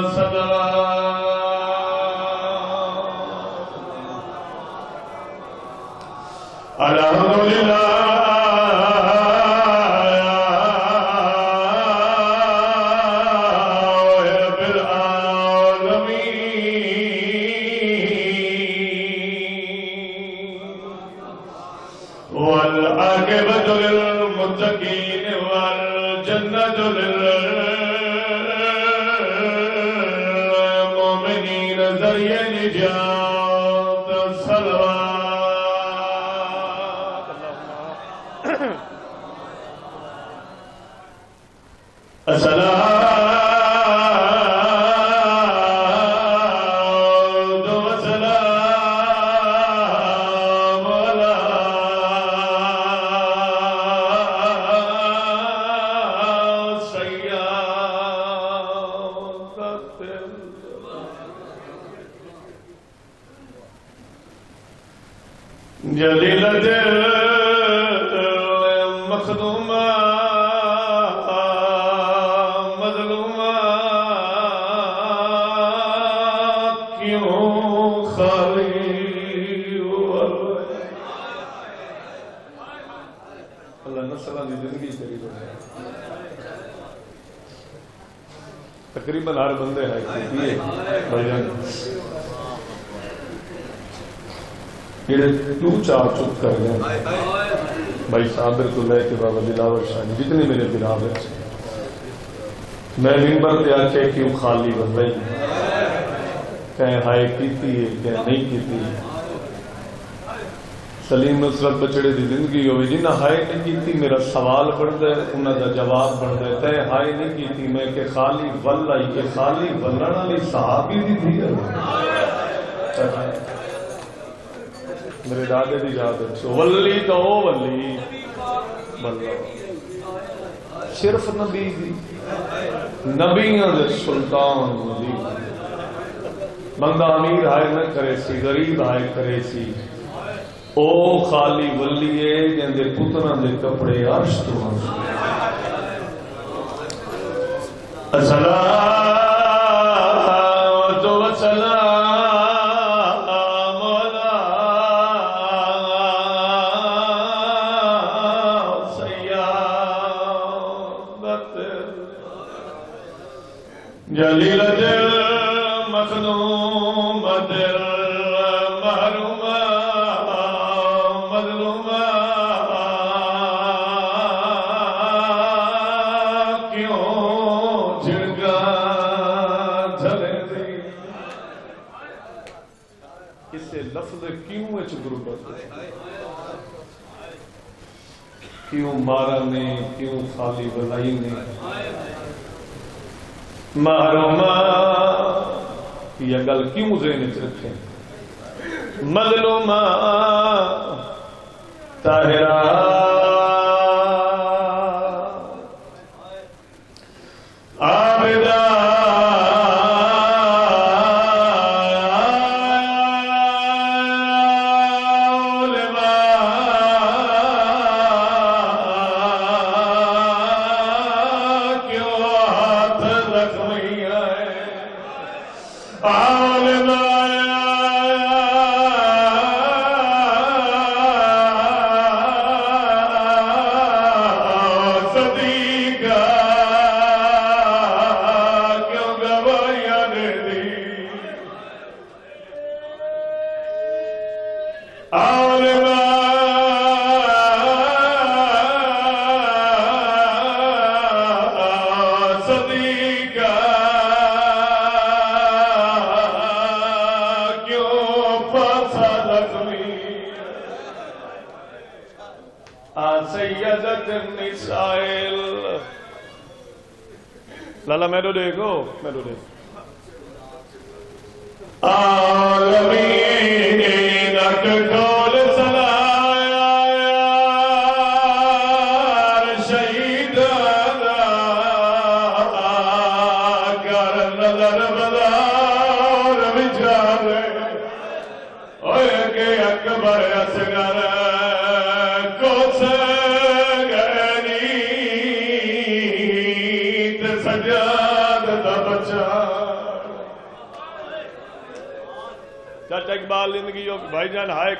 صدرا الحمدللہ والعاقبة للمتقين والجنة للمؤمنين ذريع نجاة الصلوات السلام جلیلت مخدومہ مظلومہ کیوں خالی اللہ نسلہ دی زندگی قریب ہے تقریباً ہر بندے ہے بھائی جان جڑے کیوں چار چپ کر گئے بھائی صابر تو لے کے بابا دلاور شاہی جتنے میرے بلاو ہے میں منبر پہ آ کے کیوں خالی بن رہی کہیں ہائے کیتی ہے کہیں نہیں کیتی سلیم نصرت بچڑے دی زندگی ہوئی جنہ ہائے نہیں کیتی میرا سوال بڑھتا ہے انہوں دا جواب بڑھتا ہے تے ہائے نہیں کیتی میں کہ خالی ولائی کہ خالی ولن والی صحابی دی تھی میرے دادے دی یاد ہے ولی تو ولی بلہ صرف نبی دی نبیوں دے سلطان ولی بندہ امیر ہائے نہ کرے سی غریب ہائے کرے سی او خالی ولی ہے جن دے پتراں دے کپڑے عرش تو السلام جلیلت مخدومت محرومہ مظلومہ کیوں جھڑکا جھلے دی اسے لفظ کیوں اچھ غربت کیوں مارا نے کیوں خالی بلائی نے محرومہ یہ گل کیوں ذہن میں رکھیں مظلومہ طاہرہ عابدہ لالا میرو دیکھو میرو دیکھو عالمین اکھول سلایار شہید کر نظر بدار بچارے ہوئے کہ اکبر اصغر کو سے سجاد دا بچہ چاچا اقبال زندگی ہو بھائی جان ہائے